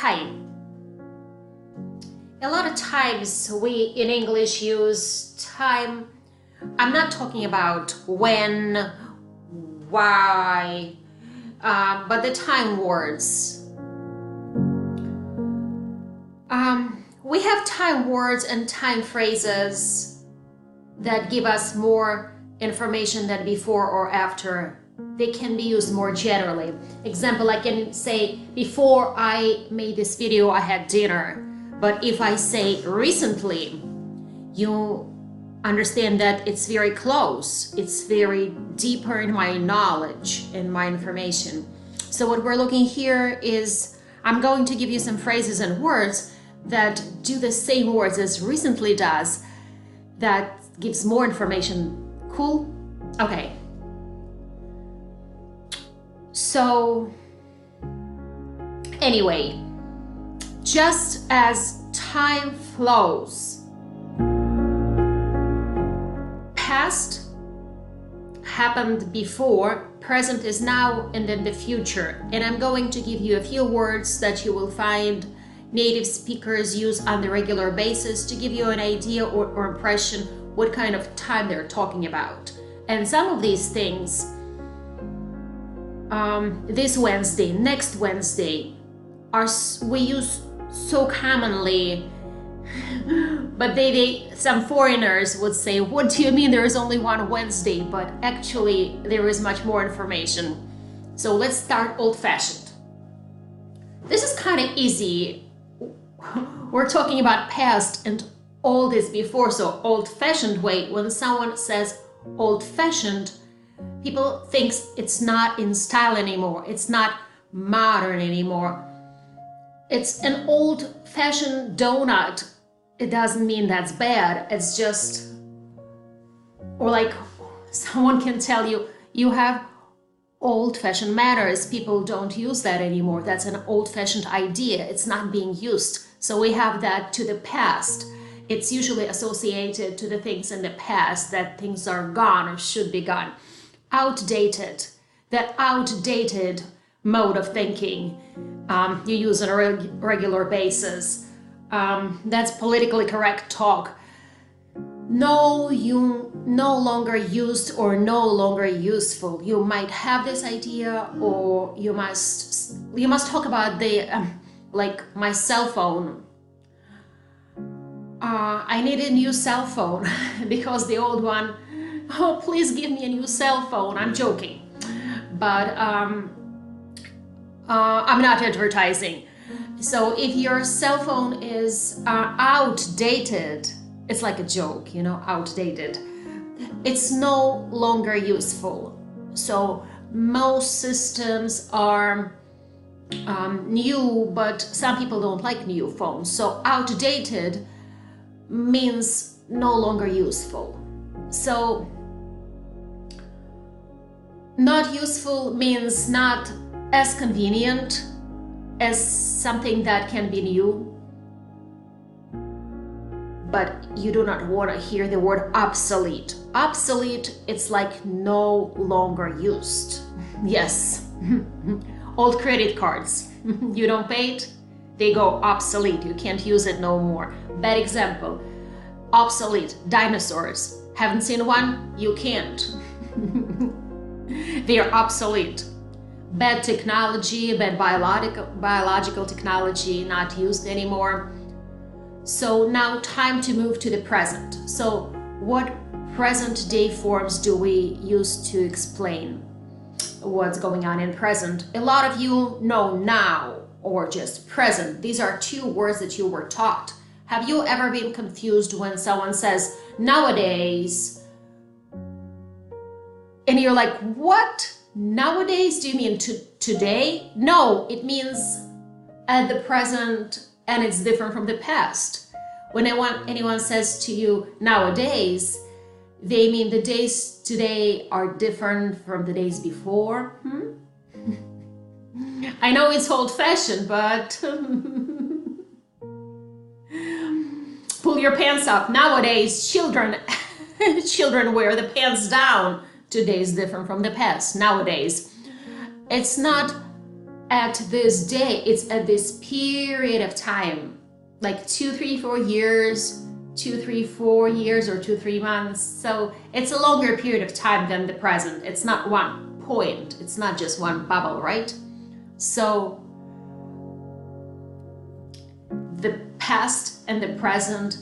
time. A lot of times we in English use time. I'm not talking about when, why, but the time words. We have time words and time phrases that give us more information than before or after. They can be used more generally. Example, I can say, before I made this video, I had dinner. But if I say recently, you understand that it's very close. It's very deeper in my knowledge and my information. So what we're looking here is, I'm going to give you some phrases and words that do the same words as recently does, that gives more information. Cool? Okay. So, anyway, just as time flows, past happened before, present is now, and then the future. And I'm going to give you a few words that you will find native speakers use on the regular basis to give you an idea or impression what kind of time they're talking about. And some of these things, this Wednesday, next Wednesday, we use so commonly, but some foreigners would say, what do you mean there is only one Wednesday? But actually there is much more information. So let's start old-fashioned. This is kind of easy. We're talking about past and old is before, so old-fashioned way. When someone says old-fashioned, people think it's not in style anymore. It's not modern anymore. It's an old-fashioned donut. It doesn't mean that's bad. It's just, or like someone can tell you, you have old-fashioned manners. People don't use that anymore. That's an old-fashioned idea. It's not being used. So we have that to the past. It's usually associated to the things in the past, that things are gone or should be gone. Outdated, that outdated mode of thinking you use on a regular basis. That's politically correct talk. No, you no longer used or no longer useful. You might have this idea, or you must talk about the like my cell phone. I need a new cell phone because the old one, oh, please give me a new cell phone. I'm joking, but I'm not advertising. So if your cell phone is outdated, it's like a joke, you know, outdated. It's no longer useful. So most systems are new, but some people don't like new phones. So outdated means no longer useful. So not useful means not as convenient as something that can be new. But you do not want to hear the word obsolete. Obsolete, it's like no longer used. Yes. Old credit cards. You don't pay it, they go obsolete. You can't use it no more. Bad example. Obsolete. Dinosaurs. Haven't seen one? You can't. They are obsolete. Bad technology, bad biological technology, not used anymore. So now time to move to the present. So what present day forms do we use to explain what's going on in present? A lot of you know now or just present. These are two words that you were taught. Have you ever been confused when someone says nowadays? And you're like, what? Nowadays? Do you mean today? No, it means at the present, and it's different from the past. When anyone says to you nowadays, they mean the days today are different from the days before. I know it's old-fashioned, but pull your pants up. Nowadays, children wear the pants down. Today is different from the past. Nowadays, it's not at this day, it's at this period of time, like 2, 3, 4 years, 2, 3, 4 years, or 2, 3 months. So it's a longer period of time than the present. It's not one point. It's not just one bubble, right? So the past and the present,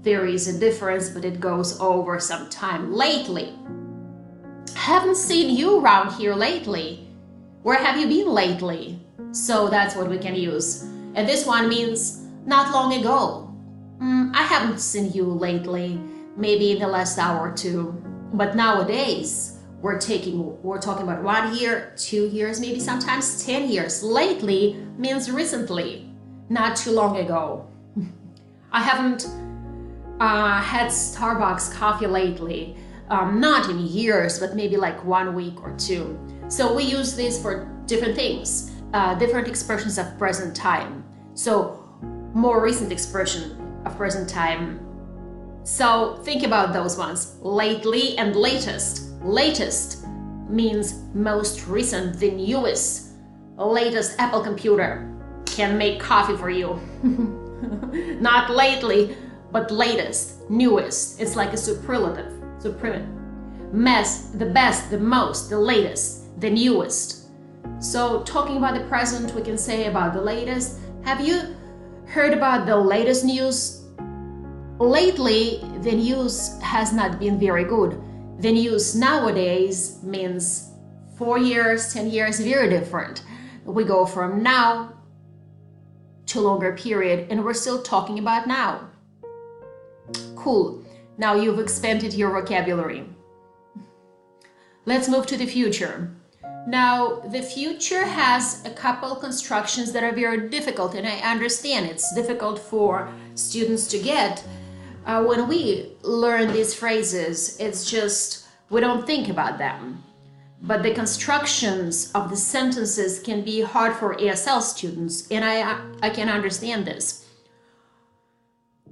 there is a difference, but it goes over some time. Lately. Haven't seen you around here lately. Where have you been lately? So that's what we can use. And this one means not long ago. I haven't seen you lately, maybe in the last hour or two. But nowadays, we're talking about 1 year, 2 years, maybe sometimes 10 years. Lately means recently, not too long ago. I haven't had Starbucks coffee lately. Not in years, but maybe like 1 week or 2. So we use this for different things, different expressions of present time. So more recent expression of present time. So think about those ones, lately and latest. Latest means most recent, the newest. Latest Apple computer can make coffee for you. Not lately, but latest, newest. It's like a superlative. The best, the most, the latest, the newest. So talking about the present, we can say about the latest. Have you heard about the latest news? Lately, the news has not been very good. The news nowadays means 4 years, 10 years, very different. We go from now to longer period, and we're still talking about now. Cool. Now you've expanded your vocabulary. Let's move to the future. Now, the future has a couple constructions that are very difficult, and I understand it's difficult for students to get. When we learn these phrases, it's just we don't think about them. But the constructions of the sentences can be hard for ESL students, and I can understand this.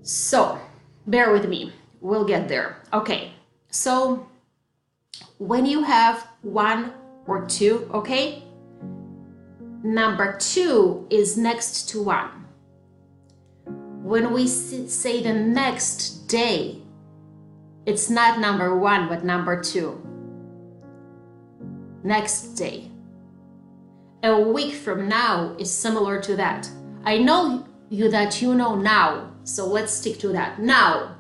So, bear with me. We'll get there. Okay, so when you have 1 or 2, okay? Number 2 is next to 1. When we say the next day, it's not number 1, but number 2. Next day. A week from now is similar to that. I know that you know now, so let's stick to that. Now.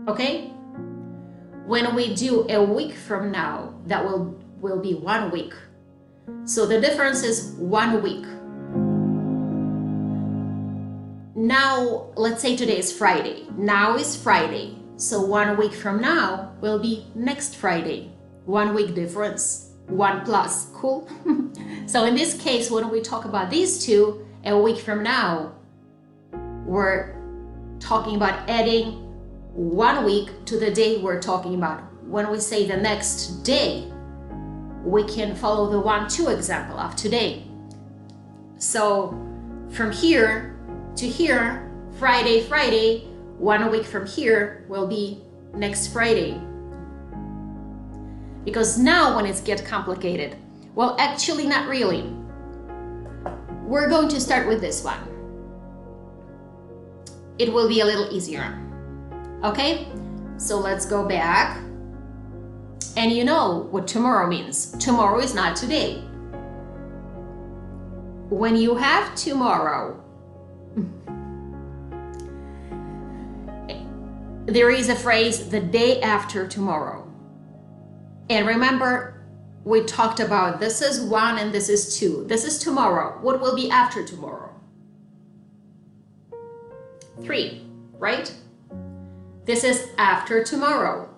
Okay? When we do a week from now, that will be 1 week. So the difference is 1 week. Now, let's say today is Friday. Now is Friday. So 1 week from now will be next Friday. 1 week difference. 1 plus. Cool? So in this case, when we talk about these two, a week from now, we're talking about adding 1 week to the day we're talking about. When we say the next day, we can follow the 1-2 example of today. So from here to here, Friday, 1 week from here will be next Friday. Because now when it gets complicated, well, actually not really. We're going to start with this one. It will be a little easier. Okay, so let's go back. And you know what tomorrow means. Tomorrow is not today. When you have tomorrow, there is a phrase, the day after tomorrow. And remember, we talked about this is 1 and this is 2. This is tomorrow. What will be after tomorrow? 3, right? This is after tomorrow.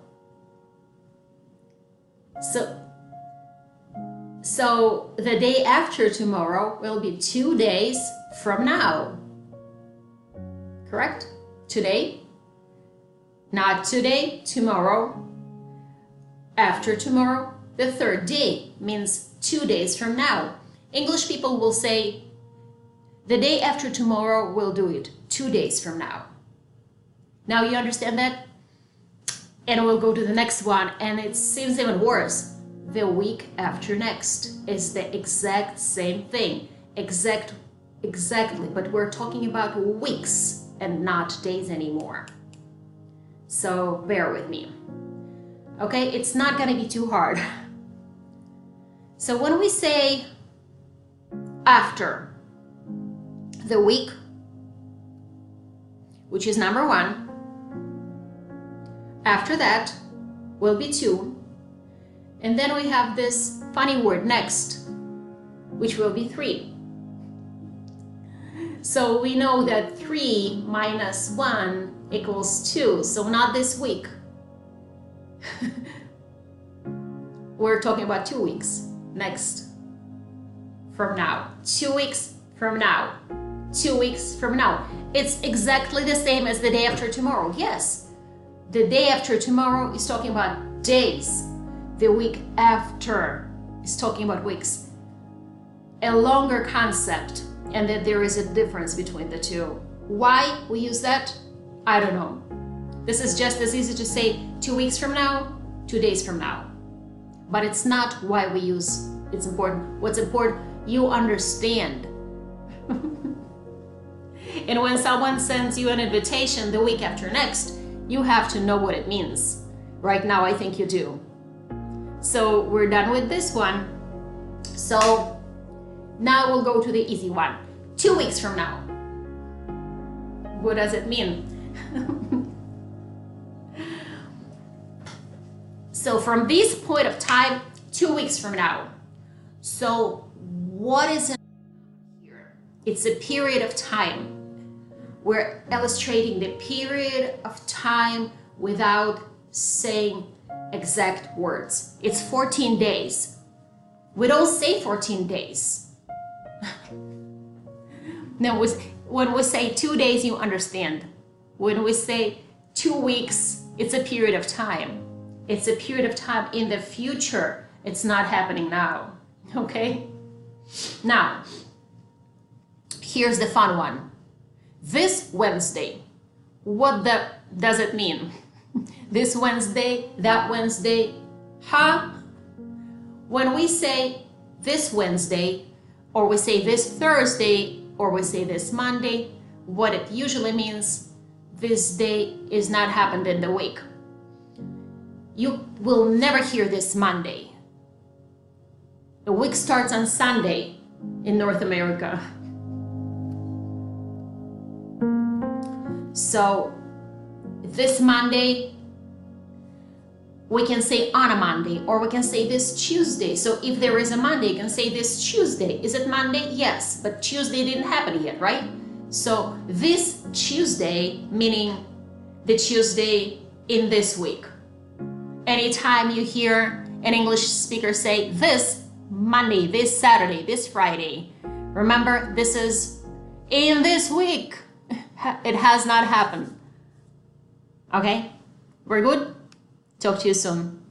So the day after tomorrow will be 2 days from now. Correct? Today? Not today, tomorrow. After tomorrow, the third day means 2 days from now. English people will say, the day after tomorrow will do it 2 days from now. Now you understand that? And we'll go to the next one, and it seems even worse. the week after next is the exact same thing. Exactly, but we're talking about weeks and not days anymore. So bear with me. Okay, it's not gonna be too hard. So when we say after the week, which is number 1, after that will be 2, and then we have this funny word next, which will be 3. So we know that 3 minus 1 equals 2, so not this week. We're talking about 2 weeks next from now. 2 weeks from now. 2 weeks from now. It's exactly the same as the day after tomorrow. Yes, the day after tomorrow is talking about days. The week after is talking about weeks. A longer concept, and that there is a difference between the two. Why we use that? I don't know. This is just as easy to say 2 weeks from now, 2 days from now. But it's not why we use it's important. What's important, you understand. And when someone sends you an invitation the week after next, you have to know what it means. Right now, I think you do. So we're done with this one. So now we'll go to the easy one. 2 weeks from now. What does it mean? So from this point of time, 2 weeks from now. So what is it here? It's a period of time. We're illustrating the period of time without saying exact words. It's 14 days. We don't say 14 days. No, when we say 2 days, you understand. When we say 2 weeks, it's a period of time. It's a period of time in the future. It's not happening now, okay? Now, here's the fun one. This Wednesday, what does it mean? This Wednesday, that Wednesday, huh? When we say this Wednesday, or we say this Thursday, or we say this Monday, what it usually means, this day is not happened in the week. You will never hear this Monday. The week starts on Sunday in North America. So this Monday, we can say on a Monday, or we can say this Tuesday. So if there is a Monday, you can say this Tuesday. Is it Monday? Yes, but Tuesday didn't happen yet, right? So this Tuesday, meaning the Tuesday in this week. Anytime you hear an English speaker say this Monday, this Saturday, this Friday, remember this is in this week. It has not happened. Okay? We're good? Talk to you soon.